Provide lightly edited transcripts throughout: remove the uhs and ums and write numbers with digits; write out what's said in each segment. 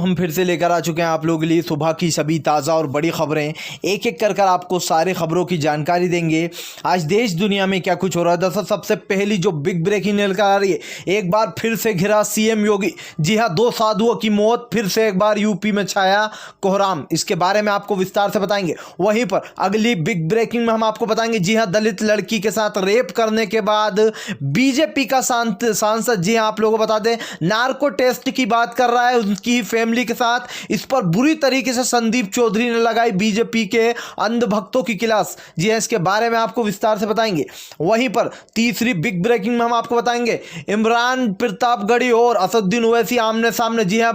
हम फिर से लेकर आ चुके हैं आप लोगों के लिए सुबह की सभी ताज़ा और बड़ी खबरें। एक एक कर आपको सारे खबरों की जानकारी देंगे। आज देश दुनिया में क्या कुछ हो रहा है। दरअसल सबसे पहली जो बिग ब्रेकिंग निकल आ रही है, एक बार फिर से घिरा सीएम योगी। जी हाँ, 2 साधुओं की मौत, फिर से एक बार यूपी में छाया कोहराम। इसके बारे में आपको विस्तार से बताएंगे। वहीं पर अगली बिग ब्रेकिंग में हम आपको बताएंगे, जी हाँ, दलित लड़की के साथ रेप करने के बाद बीजेपी का सांसद, जी हाँ, आप लोगों को बता दें, नार्को टेस्ट की बात कर रहा है उनकी फैमिली के साथ। इस पर बुरी तरीके से संदीप चौधरी ने लगाई बीजेपी के अंधभक्तों की क्लास। जी हां, इसके बारे में आपको विस्तार से बताएंगे। वहीं पर तीसरी बिग ब्रेकिंग में हम आपको बताएंगे, इमरान प्रतापगढ़ी और असदुद्दीन ओवैसी आमने सामने। जी हां,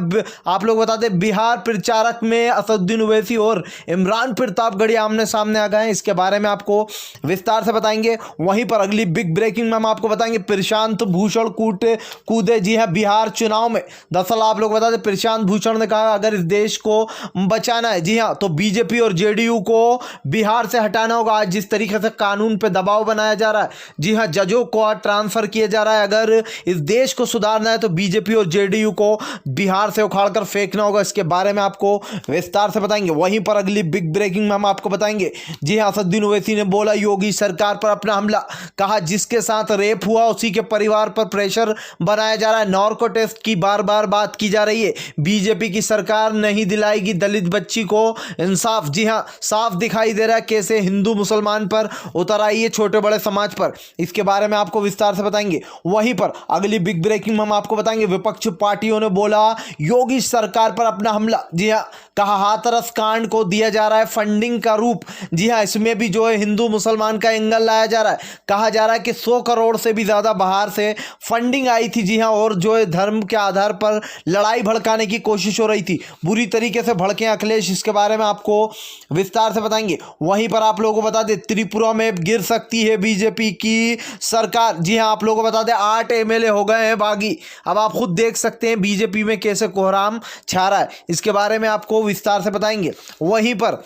आप लोग बता दें, बिहार प्रचारक में असदुद्दीन ओवैसी और इमरान प्रतापगढ़ी आमने सामने आ गए हैं। इसके बारे में आपको विस्तार से बताएंगे। वहीं पर अगली बिग ब्रेकिंग में हम आपको बताएंगे, प्रशांत भूषण कूदे। जी हां, बिहार चुनाव में। दरअसल आप लोग बता दें, प्रशांत भूषण ने कहा अगर इस देश को बचाना है, जी हां, तो बीजेपी और जेडीयू को बिहार से हटाना होगा। आज जिस तरीके से कानून पे दबाव बनाया जा रहा है, जी हां, जजों को ट्रांसफर किया जा रहा है, अगर इस देश को सुधारना है तो बीजेपी और जेडीयू को बिहार से उखाड़कर फेंकना होगा। इसके बारे में आपको विस्तार से बताएंगे। वहीं पर अगली बिग ब्रेकिंग में हम आपको बताएंगे, जी हां, असदुद्दीन ओवैसी ने बोला योगी सरकार पर अपना हमला। कहा जिसके साथ रेप हुआ उसी के परिवार पर प्रेशर बनाया जा रहा है। नार्को टेस्ट की बार बार बात की जा रही है। बीजेपी की सरकार नहीं दिलाएगी दलित बच्ची को इंसाफ। जी हां, साफ दिखाई दे रहा है कैसे हिंदू मुसलमान पर उतर आई है, छोटे बड़े समाज पर। इसके बारे में आपको विस्तार से बताएंगे। वहीं पर अगली बिग ब्रेकिंग में हम आपको बताएंगे, विपक्ष पार्टियों ने बोला योगी सरकार पर अपना हमला। जी हां, कहा हाथरस कांड को दिया जा रहा है फंडिंग का रूप। जी हां, इसमें भी जो है हिंदू मुसलमान का एंगल लाया जा रहा है। कहा जा रहा है कि 100 करोड़ से भी ज्यादा बाहर से फंडिंग आई थी। जी हां, और जो है धर्म के आधार पर लड़ाई भड़काने की कोशिश हो रही थी। बुरी तरीके से भड़के अखिलेश। इसके बारे में आपको विस्तार से बताएंगे। वहीं पर आप लोगों को बता दें, त्रिपुरा में गिर सकती है बीजेपी की सरकार। जी हां, आप लोगों को बता दें, 8 एमएलए हो गए हैं बागी। अब आप खुद देख सकते हैं बीजेपी में कैसे कोहराम छा रहा है। इसके बारे में आपको विस्तार से बताएंगे। वहीं पर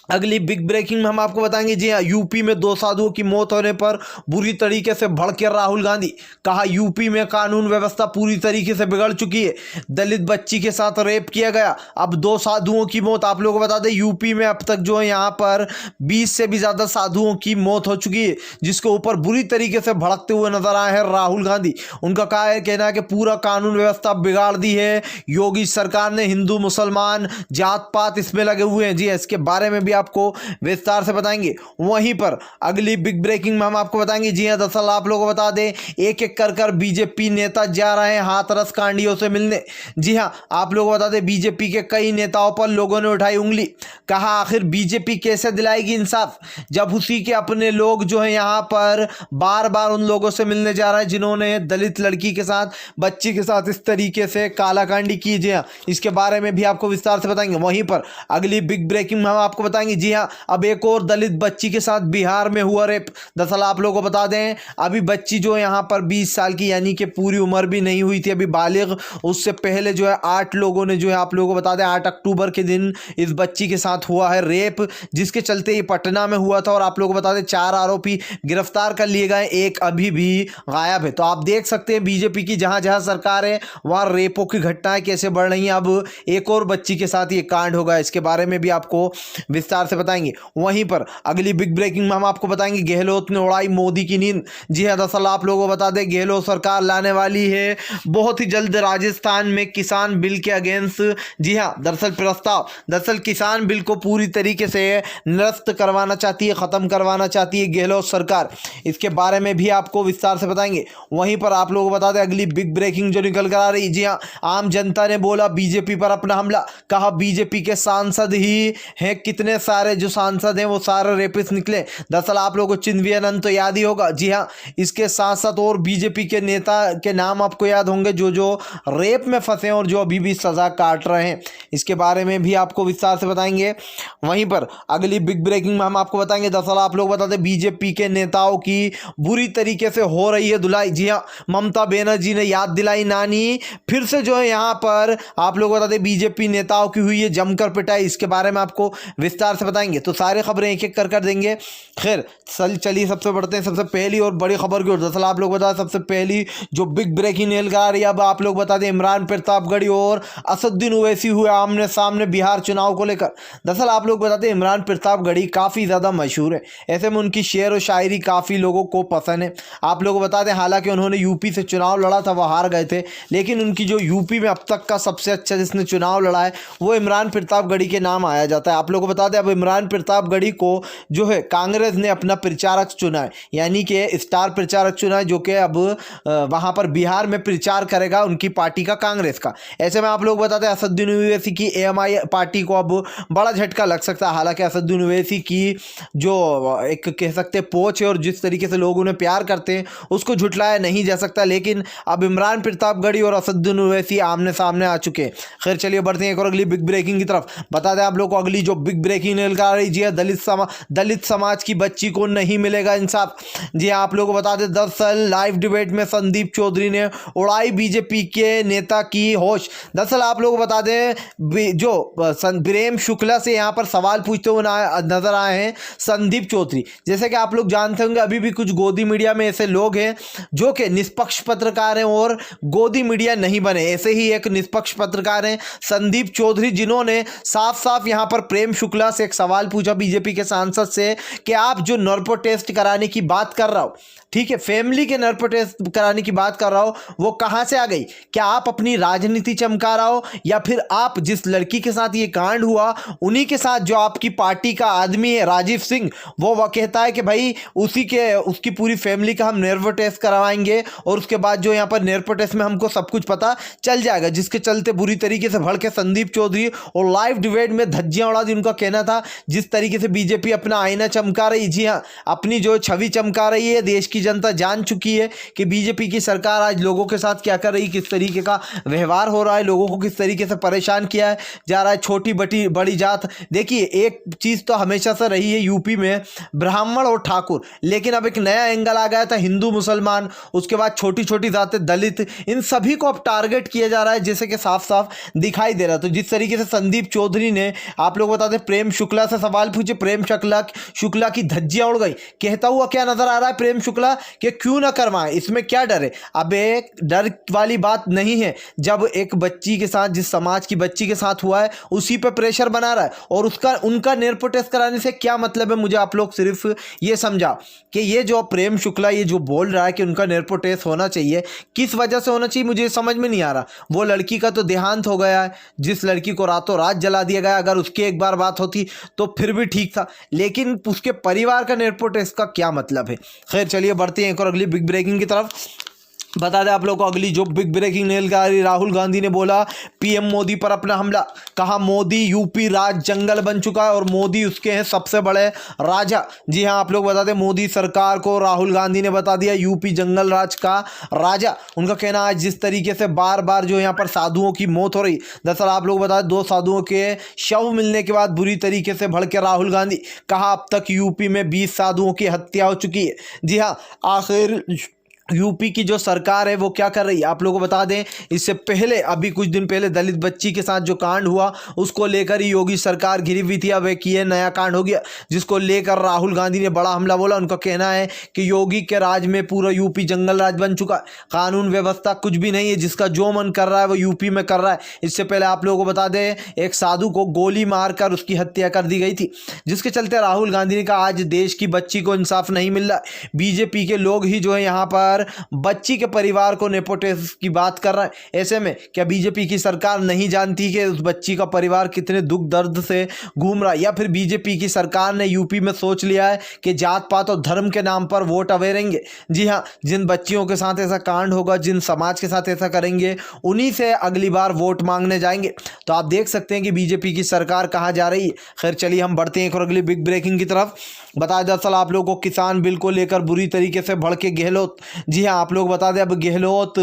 अगली बिग ब्रेकिंग में हम आपको बताएंगे, जी हाँ, यूपी में 2 साधुओं की मौत होने पर बुरी तरीके से भड़के राहुल गांधी। कहा यूपी में कानून व्यवस्था पूरी तरीके से बिगड़ चुकी है। दलित बच्ची के साथ रेप किया गया, अब 2 साधुओं की मौत। आप लोगों को बता दें, यूपी में अब तक जो है यहाँ पर 20 से भी ज़्यादा साधुओं की मौत हो चुकी है, जिसके ऊपर बुरी तरीके से भड़कते हुए नजर आए हैं राहुल गांधी। उनका कहना है कि पूरा कानून व्यवस्था बिगाड़ दी है योगी सरकार ने। हिंदू मुसलमान जात पात इसमें लगे हुए हैं। जी, इसके बारे में भी आपको विस्तार से बताएंगे। वहीं पर अगली बिग ब्रेकिंग में हम आपको बताएंगे, जी हां, दरअसल आप लोगों को बता दें, एक एक कर बीजेपी नेता जा रहे हैं हाथरस कांडियों से मिलने। जी हां, आप लोगों को बता दें, बीजेपी के कई नेताओं पर लोगों ने उठाई उंगली। कहा आखिर बीजेपी कैसे दिलाएगी इंसाफ, जब उसी के अपने लोग जो है यहां पर बार बार उन लोगों से मिलने जा रहे हैं जिन्होंने दलित लड़की के साथ, बच्ची के साथ इस तरीके से कालाकांडी की। जी हां, इसके बारे में भी आपको विस्तार से बताएंगे। वहीं पर अगली बिग ब्रेकिंग में हम आपको बताएंगे, जी हां, अब एक और दलित बच्ची के साथ बिहार में हुआ रेप। दरअसल आप लोगों को बता दें, अभी बच्ची जो यहां पर 20 साल की, यानी कि पूरी उम्र भी नहीं हुई थी अभी बालिग। उससे पहले जो है 8 लोगों ने जो है, आप लोगों को बता दें, 8 अक्टूबर के दिन इस बच्ची के साथ हुआ है रेप, जिसके चलते ये पटना में हुआ था। और आप लोगों को बता दें, 4 आरोपी गिरफ्तार कर लिए गए, एक अभी भी गायब है। तो आप देख सकते हैं बीजेपी की जहां जहां सरकार है वहां रेपों की घटनाएं कैसे बढ़ रही हैं। अब एक और बच्ची के साथ ये कांड होगा। इसके बारे में भी आपको विस्तार से बताएंगे। वहीं पर अगली बिग ब्रेकिंग में हम आपको बताएंगे, गहलोत ने उड़ाई मोदी की नींद। जी हां, दरअसल आप लोगों को बता दें, गहलोत सरकार लाने वाली है बहुत ही जल्द राजस्थान में किसान बिल के अगेंस्ट। जी हां, दरअसल किसान बिल को पूरी तरीके से निरस्त करवाना चाहती है, खत्म करवाना चाहती है गहलोत सरकार। इसके बारे में भी आपको विस्तार से बताएंगे। वहीं पर आप लोगों को बता दें, अगली बिग ब्रेकिंग जो निकल कर आ रही, जी हां, आम जनता ने बोला बीजेपी पर अपना हमला। कहा बीजेपी के सांसद ही हैं, कितने सारे जो सांसद हैं वो सारे रेपिस्ट निकले। दरअसल आप लोगों को चिन्मय अनंत तो याद ही होगा। जी हाँ, इसके साथ साथ और बीजेपी के नेता के नाम आपको याद होंगे जो रेप में फंसे हैं और जो अभी भी सजा काट रहे हैं। इसके बारे में भी आपको विस्तार से बताएंगे। वहीं पर अगली बिग ब्रेकिंग में हम आपको बताएंगे, दरअसल आप लोग बताते बीजेपी के नेताओं की बुरी तरीके से हो रही है धुलाई। जी हाँ, ममता बनर्जी ने याद दिलाई नानी, फिर से जो है यहाँ पर आप लोग बताते बीजेपी नेताओं की हुई है जमकर पिटाई। इसके बारे में आपको विस्तार विस्तार से बताएंगे, तो सारी खबरें एक एक कर देंगे। खैर चलिए सबसे बढ़ते हैं सबसे पहली और बड़ी खबर की ओर। दरअसल आप लोग बता सबसे पहली जो बिग ब्रेकिंग न्यूज़ आ रही है, अब आप लोग बता दें इमरान प्रतापगढ़ी और असदुद्दीन ओवैसी हुए आमने सामने बिहार चुनाव को लेकर। दरअसल आप लोग बताते हैं इमरान प्रतापगढ़ी काफ़ी ज़्यादा मशहूर है, ऐसे में उनकी शेर और शायरी काफ़ी लोगों को पसंद है। आप लोग बता दें हालांकि उन्होंने यूपी से चुनाव लड़ा था, वह हार गए थे, लेकिन उनकी जो यूपी में अब तक का सबसे अच्छा जिसने चुनाव लड़ा है वो इमरान प्रतापगढ़ी के नाम आया जाता है। आप लोग को बता दें अब इमरान प्रतापगढ़ी को जो है कांग्रेस ने अपना प्रचारक चुना है, यानी कि स्टार प्रचारक चुना है, जो कि अब वहां पर बिहार में प्रचार करेगा उनकी पार्टी का, कांग्रेस का। ऐसे में आप लोग बताते हैं असदुद्दीन ओवैसी की एएमआई पार्टी को अब बड़ा झटका लग सकता है। हालांकि असदुद्दीन ओवैसी की जो एक कह सकते हैं पहुंच है और जिस तरीके से लोग उन्हें प्यार करते हैं उसको झुटलाया नहीं जा सकता, लेकिन अब इमरान प्रतापगढ़ी और असदुद्दीन ओवैसी आमने सामने आ चुके हैं। खैर चलिए बढ़ते हैं एक और अगली बिग ब्रेकिंग की तरफ। बता दें आप लोग को अगली जो बिग ब्रेकिंग न्यूज़ आ रही है, दलित समाज की बच्ची को नहीं मिलेगा इंसाफ। जी आप लोग को बता दें दरअसल लाइव डिबेट में संदीप चौधरी ने उड़ाई बीजेपी के नेता की होश। दरअसल आप लोग को बता दें जो प्रेम शुक्ला से यहाँ पर सवाल पूछते हुए नजर आए हैं संदीप चौधरी। जैसे कि आप लोग जानते होंगे अभी भी कुछ गोदी मीडिया में ऐसे लोग हैं जो कि निष्पक्ष पत्रकार हैं और गोदी मीडिया नहीं बने, ऐसे ही एक निष्पक्ष पत्रकार हैं संदीप चौधरी, जिन्होंने साफ साफ यहां पर प्रेम शुक्ला से एक सवाल पूछा बीजेपी के सांसद से कि आप जो नर्पो टेस्ट कराने की बात कर रहा हो, ठीक है, फैमिली के नर्पो टेस्ट कराने की बात कर रहा हो, वो कहां से आ गई? क्या आप अपनी राजनीति चमका रहा हो या फिर आप जिस लड़की के साथ ये कांड हुआ उन्हीं के साथ जो आपकी पार्टी का आदमी है राजीव सिंह, वो कहता है कि भाई उसकी पूरी फैमिली का हम नर्पो टेस्ट करवाएंगे और उसके बाद जो यहाँ पर नर्पो टेस्ट में हमको सब कुछ पता चल जाएगा, जिसके चलते बुरी तरीके से भड़के संदीप चौधरी और लाइव डिबेट में धज्जियां उड़ा दी। उनका कहना था जिस तरीके से बीजेपी अपना आईना चमका रही, जी हाँ अपनी जो छवि चमका रही है, देश की जनता जान चुकी है कि बीजेपी की सरकार आज लोगों के साथ क्या कर रही, किस तरीके का व्यवहार हो रहा है, लोगों को किस तरीके से परेशान किया है जा रहा है, छोटी बड़ी जात। देखिए एक चीज तो हमेशा से रही है यूपी में, ब्राह्मण और ठाकुर, लेकिन अब एक नया एंगल आ गया था हिंदू मुसलमान, उसके बाद छोटी छोटी जातें दलित, इन सभी को अब टारगेट किया जा रहा है, जैसे कि साफ साफ दिखाई दे रहा। तो जिस तरीके से संदीप चौधरी ने आप लोग बता दें प्रेम शुक्ला से सवाल पूछे, प्रेम शुक्ला की धज्जियां उड़ गई। कहता हुआ क्या नजर आ रहा है प्रेम शुक्ला कि क्यों ना करवाएं, इसमें क्या डर है? अब एक डर वाली बात नहीं है, जब एक बच्ची के साथ जिस समाज की बच्ची के साथ हुआ है उसी पे प्रेशर बना रहा है और उनका नर्पो टेस्ट कराने से क्या मतलब है? मुझे आप लोग सिर्फ ये समझा कि ये जो प्रेम शुक्ला ये जो बोल रहा है कि उनका नर्पो टेस्ट होना चाहिए, किस वजह से होना चाहिए मुझे समझ में नहीं आ रहा। वो लड़की का तो देहांत हो गया है, जिस लड़की को रातों रात जला दिया गया, अगर उसकी एक बार बात होती तो फिर भी ठीक था, लेकिन उसके परिवार का नर्पो टेस्ट का क्या मतलब है? खैर चलिए बढ़ते हैं एक और अगली बिग ब्रेकिंग की तरफ। बता दें आप लोगों को अगली जो बिग ब्रेकिंग न्यूज़ आ रही, राहुल गांधी ने बोला पीएम मोदी पर अपना हमला, कहा मोदी यूपी राज जंगल बन चुका है और मोदी उसके हैं सबसे बड़े राजा। जी हां आप लोग बता दें मोदी सरकार को राहुल गांधी ने बता दिया यूपी जंगल राज का राजा। उनका कहना आज जिस तरीके से बार बार जो यहाँ पर साधुओं की मौत हो रही, दरअसल आप लोग बता दें 2 साधुओं के शव मिलने के बाद बुरी तरीके से भड़के राहुल गांधी, कहा अब तक यूपी में 20 साधुओं की हत्या हो चुकी है। जी हाँ आखिर यूपी की जो सरकार है वो क्या कर रही है आप लोगों को बता दें, इससे पहले अभी कुछ दिन पहले दलित बच्ची के साथ जो कांड हुआ उसको लेकर ही योगी सरकार घिरी हुई थी। अब एक ये नया कांड हो गया जिसको लेकर राहुल गांधी ने बड़ा हमला बोला। उनका कहना है कि योगी के राज में पूरा यूपी जंगल राज बन चुका है, कानून व्यवस्था कुछ भी नहीं है, जिसका जो मन कर रहा है वो यूपी में कर रहा है। इससे पहले आप लोगों को बता दें एक साधु को गोली मारकर उसकी हत्या कर दी गई थी, जिसके चलते राहुल गांधी ने कहा आज देश की बच्ची को इंसाफ नहीं मिल रहा, बीजेपी के लोग ही जो है यहाँ पर बच्ची के परिवार को नेपोटिज्म की बात कर रहा है। ऐसे में क्या बीजेपी की सरकार नहीं जानती कि उस बच्ची का परिवार कितने दुख दर्द से घूम रहा है, या फिर बीजेपी की सरकार ने यूपी में सोच लिया है कि जात पात और धर्म के नाम पर वोट अवेरेंगे। जी हाँ जिन बच्चियों के साथ ऐसा कांड होगा, जिन समाज के साथ ऐसा करेंगे, उन्हीं से अगली बार वोट मांगने जाएंगे। तो आप देख सकते हैं कि बीजेपी की सरकार कहाँ जा रही है। खैर चलिए हम बढ़ते हैं एक और अगली बिग ब्रेकिंग की तरफ। बताया दरअसल आप लोगों को किसान बिल को लेकर बुरी तरीके से भड़के गहलोत। जी हाँ आप लोग बता दें अब गहलोत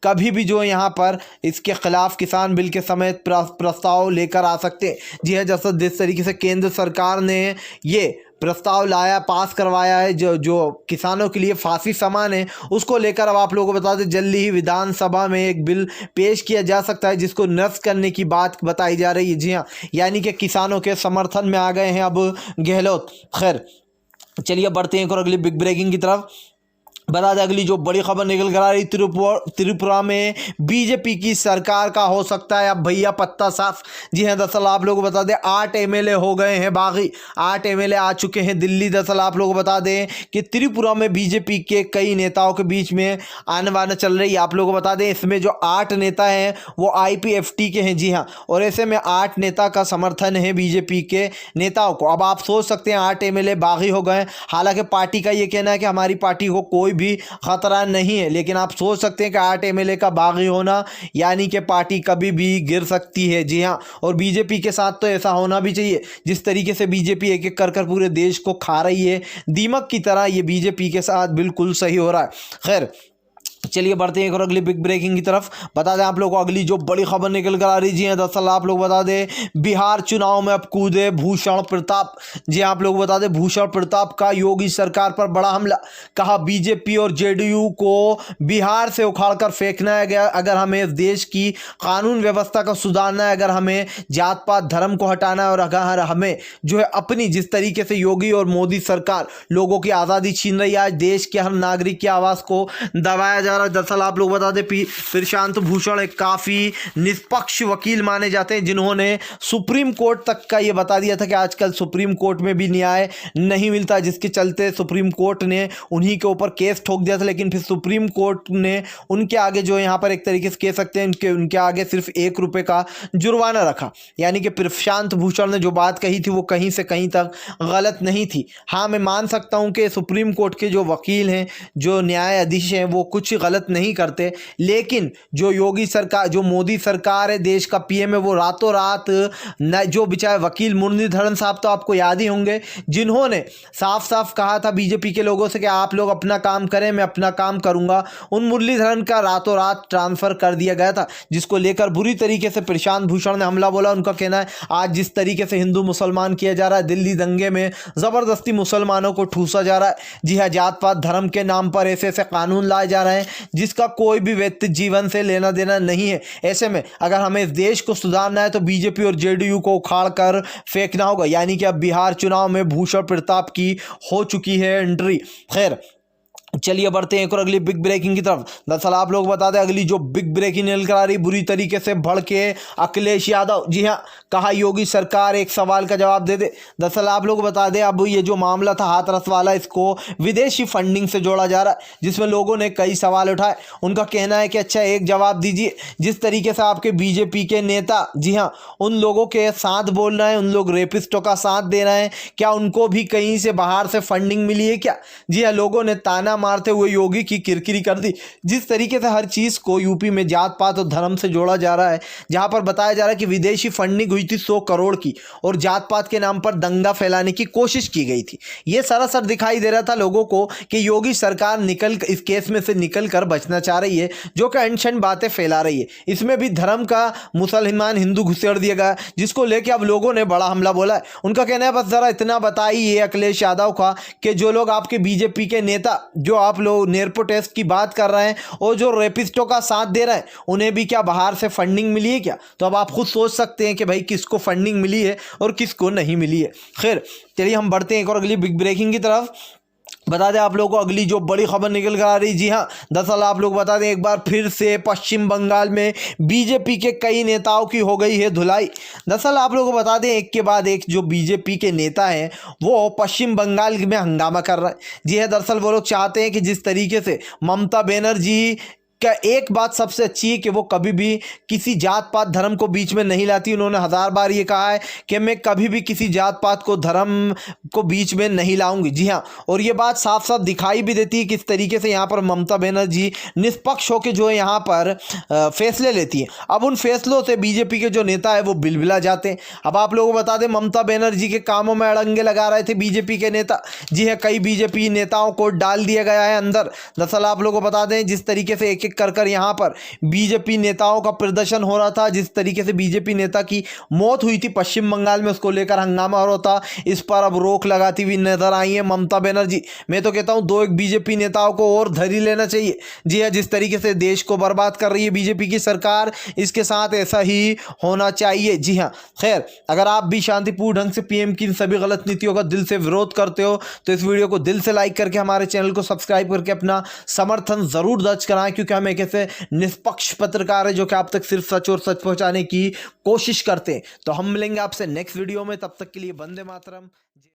कभी भी जो यहाँ पर इसके खिलाफ किसान बिल के समेत प्रस्ताव लेकर आ सकते हैं। जी हाँ जैसा जिस तरीके से केंद्र सरकार ने ये प्रस्ताव लाया, पास करवाया है जो किसानों के लिए फांसी समान है, उसको लेकर अब आप लोगों को बता दें जल्दी ही विधानसभा में एक बिल पेश किया जा सकता है जिसको निरस्त करने की बात बताई जा रही है। जी हाँ, यानी कि किसानों के समर्थन में आ गए हैं अब गहलोत। खैर चलिए बढ़ते हैं और अगली बिग ब्रेकिंग की तरफ। बता दें अगली जो बड़ी खबर निकल कर आ रही, त्रिपुरा में बीजेपी की सरकार का हो सकता है अब भैया पत्ता साफ। जी हाँ, दरअसल आप लोगों को बता दें 8 एमएलए हो गए हैं बागी, 8 एमएलए आ चुके हैं दिल्ली। दरअसल आप लोगों को बता दें कि त्रिपुरा में बीजेपी के कई नेताओं के बीच में आने बाने चल रही है। आप लोगों को बता दें इसमें जो 8 नेता हैं वो IPFT के हैं। जी हाँ, और ऐसे में 8 नेता का समर्थन है बीजेपी के नेताओं को। अब आप सोच सकते हैं 8 एमएलए बागी हो गए। हालांकि पार्टी का ये कहना है कि हमारी पार्टी को कोई भी खतरा नहीं है, लेकिन आप सोच सकते हैं कि 8 एमएलए का बागी होना यानी कि पार्टी कभी भी गिर सकती है। जी हाँ, और बीजेपी के साथ तो ऐसा होना भी चाहिए। जिस तरीके से बीजेपी एक एक कर पूरे देश को खा रही है दीमक की तरह, ये बीजेपी के साथ बिल्कुल सही हो रहा है। खैर चलिए बढ़ते हैं और अगली बिग ब्रेकिंग की तरफ। बता दें आप लोगों को अगली जो बड़ी खबर निकल कर आ रही जी है, दरअसल आप लोग बता दें बिहार चुनाव में अब कूदे भूषण प्रताप। जी आप लोग बता दें भूषण प्रताप का योगी सरकार पर बड़ा हमला। कहा बीजेपी और जेडीयू को बिहार से उखाड़ कर फेंकना है। अगर हमें इस देश की कानून व्यवस्था को सुधारना है, अगर हमें जात पात धर्म को हटाना है, और अगर हमें जो है अपनी जिस तरीके से योगी और मोदी सरकार लोगों की आज़ादी छीन रही है, आज देश के हर नागरिक की आवाज़ को दबाया जा रहा है। दरअसल आप लोग बता दें प्रशांत भूषण एक काफ़ी निष्पक्ष वकील माने जाते हैं, जिन्होंने सुप्रीम कोर्ट तक का ये बता दिया था कि आजकल सुप्रीम कोर्ट में भी न्याय नहीं मिलता, जिसके चलते सुप्रीम कोर्ट ने उन्हीं के ऊपर केस ठोक दिया था। लेकिन फिर सुप्रीम कोर्ट ने उनके आगे जो यहाँ पर एक तरीके से कह सकते हैं उनके आगे सिर्फ ₹1 का जुर्माना रखा। यानी कि प्रशांत भूषण ने जो बात कही थी वो कहीं से कहीं तक गलत नहीं थी। हाँ, मैं मान सकता हूँ कि सुप्रीम कोर्ट के जो वकील हैं, जो न्यायाधीश हैं, वो कुछ गलत नहीं करते, लेकिन जो योगी सरकार, जो मोदी सरकार है, देश का पीएम है, वो रातों रात जो बेचारे वकील मुरलीधरन साहब तो आपको याद ही होंगे, जिन्होंने साफ साफ कहा था बीजेपी के लोगों से कि आप लोग अपना काम करें, मैं अपना काम करूंगा। उन मुरलीधरन का रातों रात ट्रांसफर कर दिया गया था, जिसको लेकर बुरी तरीके से प्रशांत भूषण ने हमला बोला। उनका कहना है आज जिस तरीके से हिंदू मुसलमान किया जा रहा है, दिल्ली दंगे में जबरदस्ती मुसलमानों को ठूसा जा रहा है। जी हाँ, जात पात धर्म के नाम पर ऐसे ऐसे कानून लाए जा रहे हैं जिसका कोई भी व्यक्ति जीवन से लेना देना नहीं है। ऐसे में अगर हमें इस देश को सुधारना है तो बीजेपी और जेडीयू को उखाड़ कर फेंकना होगा। यानी कि अब बिहार चुनाव में भूषण प्रताप की हो चुकी है एंट्री। खैर चलिए बढ़ते हैं एक और अगली बिग ब्रेकिंग की तरफ। दरअसल आप लोग बता दें अगली जो बिग ब्रेकिंग निकल कर आ रही, बुरी तरीके से भड़के अखिलेश यादव। जी हाँ, कहा योगी सरकार एक सवाल का जवाब दे दे। दरअसल आप लोग बता दें अब ये जो मामला था हाथरस वाला, इसको विदेशी फंडिंग से जोड़ा जा रहा है, जिसमें लोगों ने कई सवाल उठाए। उनका कहना है कि अच्छा एक जवाब दीजिए, जिस तरीके से आपके बीजेपी के नेता जी हाँ उन लोगों के साथ बोल रहे हैं, उन लोग रेपिस्टों का साथ दे रहे हैं, क्या उनको भी कहीं से बाहर से फंडिंग मिली है क्या? जी हाँ, लोगों ने ताना मारते हुए योगी की किरकिरी कर दी। जिस तरीके से हर चीज को यूपी में जात पात और धर्म से जोड़ा जा रहा है, जहां पर बताया जा रहा है कि विदेशी फंडिंग हुई थी 100 करोड़ की और जात पात के नाम पर दंगा फैलाने की कोशिश की गई थी। यह सरासर दिखाई दे रहा था लोगों को कि योगी सरकार इस केस में से निकल कर बचना चाह रही है, जो कि अनशन बातें फैला रही है। इसमें भी धर्म का मुसलमान हिंदू घुसेड़ दिया गया, जिसको लेकर अब लोगों ने बड़ा हमला बोला है। उनका कहना है बस जरा इतना बताइए अखिलेश यादव का कि जो लोग आपके बीजेपी के नेता जो आप लोग नेरपो टेस्ट की बात कर रहे हैं और जो रेपिस्टों का साथ दे रहे हैं, उन्हें भी क्या बाहर से फंडिंग मिली है क्या? तो अब आप खुद सोच सकते हैं कि भाई किसको फंडिंग मिली है और किसको नहीं मिली है। खैर चलिए हम बढ़ते हैं एक और अगली बिग ब्रेकिंग की तरफ। बता दें आप लोगों को अगली जो बड़ी खबर निकल कर आ रही, जी हाँ दरअसल आप लोग बता दें एक बार फिर से पश्चिम बंगाल में बीजेपी के कई नेताओं की हो गई है धुलाई। दरअसल आप लोगों को बता दें एक के बाद एक जो बीजेपी के नेता हैं वो पश्चिम बंगाल में हंगामा कर रहे हैं। जी हाँ, दरअसल वो लोग चाहते हैं कि जिस तरीके से ममता बनर्जी क्या एक बात सबसे अच्छी है कि वो कभी भी किसी जात पात धर्म को बीच में नहीं लाती। उन्होंने 1000 बार ये कहा है कि मैं कभी भी किसी जात पात को धर्म को बीच में नहीं लाऊंगी। जी हाँ, और ये बात साफ साफ दिखाई भी देती है किस तरीके से यहाँ पर ममता बनर्जी निष्पक्ष होकर जो है यहाँ पर फैसले लेती है। अब उन फैसलों से बीजेपी के जो नेता है वो बिलबिला जाते हैं। अब आप लोगों को बता दें ममता बनर्जी के कामों में अड़ंगे लगा रहे थे बीजेपी के नेता। जी हाँ, कई बीजेपी नेताओं को डाल दिया गया है अंदर। दरअसल आप लोगों को बता दें जिस तरीके से एक एक कर यहाँ पर बीजेपी नेताओं का प्रदर्शन हो रहा था। जिस तरीके से बीजेपी नेता की मौत हुई थी पश्चिम बंगाल में, उसको लेकर हंगामा हो रहा था। इस पर अब रोक लगाती हुई नजर आई है ममता बनर्जी। मैं तो कहता हूं दो एक बीजेपी नेताओं को और धरी लेना चाहिए। जी हाँ, जिस तरीके से देश को बर्बाद कर रही है बीजेपी की सरकार, इसके साथ ऐसा ही होना चाहिए। जी हाँ, खैर अगर आप भी शांतिपूर्ण ढंग से पीएम की इन सभी गलत नीतियों का दिल से विरोध करते हो तो इस वीडियो को दिल से लाइक करके हमारे चैनल को सब्सक्राइब करके अपना समर्थन जरूर दर्ज कराएं, क्योंकि हम एक ऐसे निष्पक्ष पत्रकार है जो कि आप तक सिर्फ सच और सच पहुंचाने की कोशिश करते हैं। तो हम मिलेंगे आपसे नेक्स्ट वीडियो में, तब तक के लिए वंदे मातरम।